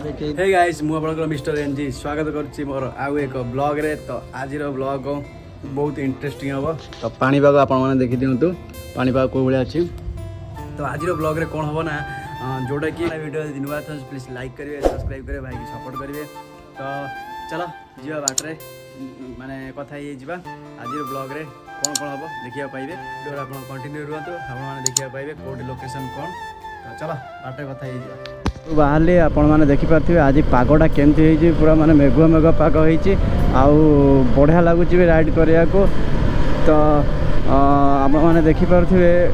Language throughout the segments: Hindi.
हे गाइस मु आपनकर मिस्टर एनजी स्वागत करछि मोर आउ एक ब्लॉग रे। तो आज ब्लॉग बहुत इंटरेस्टिंग हम। तो पाणीपाग आपण मैंने देखी दिंतु पाणीपाग को भाया अच्छी। तो आज ब्लॉग रे कौन हम ना जोटा कि वीडियो नुआ था प्लीज लाइक करेंगे सब्सक्राइब करेंगे भाई की सपोर्ट करेंगे। तो चलो जीवा बाटे माने कथा ये जीवा आज ब्लॉग रे कौन कौन हम देखा पाइबे। वीडियो आप कंटिन्यू रुहतु आपने देखा पाइबे कौट लोकेशन कौन। तो चलो बाटे कथा ये जीवा बाहर आपण मैंने देखिपे आज पागटा केमती पूरा माने मेघुआ मेघुआ पाग होती बढ़िया लगुच राइड करने को। तो आपने देखिपे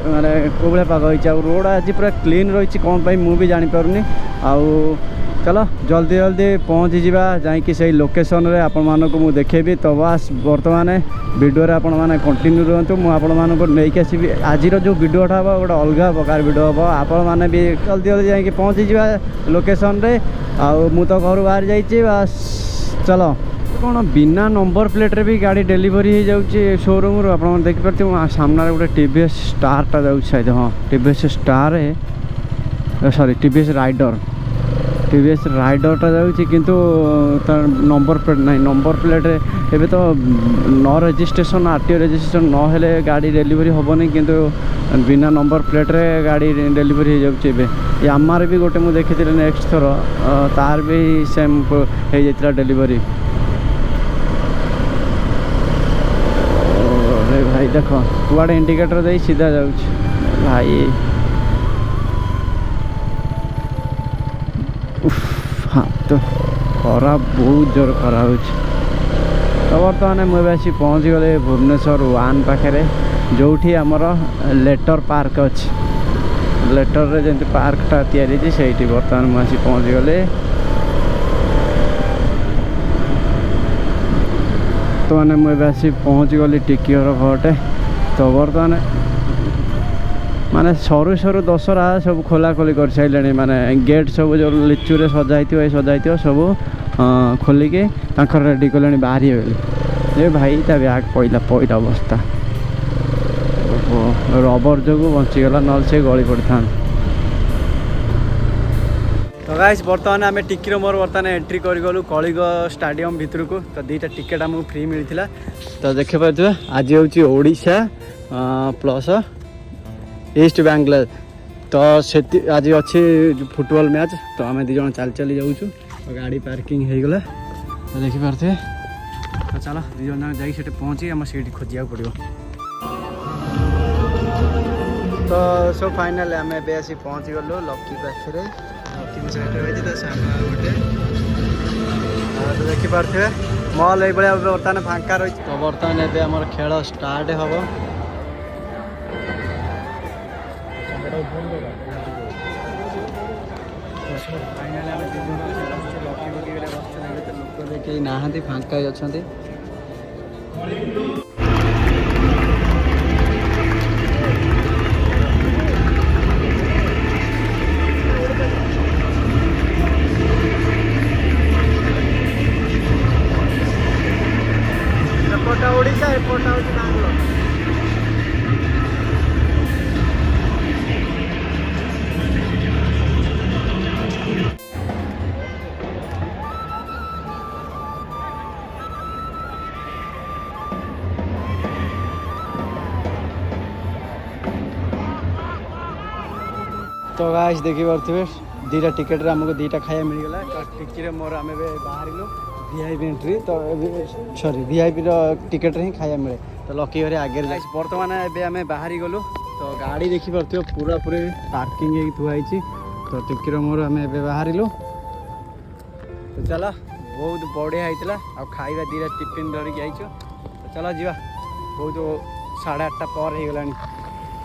माने को भाया पाग हो रोड आज पूरा क्लीन रही कौन पाई मु भी जानीपारूनी। आउ चलो जल्दी जल्दी पहुँची जावा जाकि से लोकेशन रे आपण मानक मु देखेबी। तो बस बर्तमान वीडियो रे आपण माने कंटिन्यू रहतु मु आपण मानक नहीं आसबि। आज जो वीडियोटा हम गोटे अलग प्रकार वीडियो हम आपण माने भी जल्दी जल्दी जाकि पहुँची जावा लोकेशन रे। आउ मु तो घर बाहर जाइए बस चलो कौन बिना नंबर प्लेट रे भी गाड़ी डेलीवरी हो जाऊँगी शोरूम रू। आप देखिपे सामने गोटे टीवीएस स्टारटा जाऊँ हाँ TVS Star sorry TVS Raider TVS राइडरटा जाऊँगी किंतु तार नंबर प्लेट ना नंबर प्लेट एबे तो न रजिस्ट्रेशन आरटीओ रजिस्ट्रेशन न हेले गाड़ी डेलीवरी हेनी किंतु बिना नंबर प्लेट रे गाड़ी डेलीवरी हो जाऊँगी। यामार भी गोटे मुझे देखी नेक्स्ट थर तार भी सेम हो जाता डेलीवरी। भाई देख कुआड़े इंडिकेटर दे सीधा जाऊँ भाई हाँ तो खरा बहुत जोर खरा हो। तो बर्तमान मुझे आसी पहुँच गले भुवनेश्वर 1 पाखे जो आमर लेटर पार्क अच्छी लेटर रे जमी पार्कटा तैयारी से बर्तमान मुझे पहुँच गले। तो मैंने मुझे आसी पहुँच गली टिकियर घटे। तो बर्तमान माने सरू सरू दशहरा सब खोला खोली कर सारे माने गेट सब जो लिचु रे सजाई सब खोलिके रेडी कले बाहरी ये भाई ता ब्याग पईला अवस्था रबर जो बंचीगला न से गली पड़ था। तो गाइस बर्तमान आम टिकिर मोर बर्तमान एंट्री करगलु कलिंग स्टाडियम भितर को। तो दुईटा टिकेट आमको फ्री मिलता। तो देख पारे आज हूँ ओडिशा प्लस ईस्ट बांग्ला। तो से आज अच्छी फुटबॉल मैच। तो आम दीज चल चली जाऊँ तो गाड़ी पार्किंग हो गला। तो देखिपे तो चलो दीज जा पहुँची आम सीट खोजा पड़ो। तो सो फाइनल आम एसी पहुँची गलु लकी पाखे लकी साइड गोटे। तो देखिपे मॉल ये बर्तमान फांका रही। तो बर्तमान एम खेल स्टार्ट हम। लोक नहांती फांका अच्छा एपटा ओडिशा एपटा हूँ बांग्लोर। तो गाइस देखी पारे दुईटा टिकेट रे हमको दुईटा खाया मिलगला। तो टिकी मोर आम बाहर वीआईपी एंट्री। तो सॉरी वीआईपी टिकेट ही खाया मिले। तो लकी घरे आगे बर्तमान एम बाहर गलु। तो गाड़ी देखी पारे पूरा पूरी पार्किंग थुआई। तो टिकीर मोर आम बाहर। तो चलो बहुत बढ़िया होता आ खाଇବା दुईटा टिफिन धरिक आई। तो चलो जीवा बहुत 8:30 पर हो गला।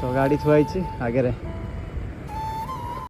तो गाड़ी थुआई आगे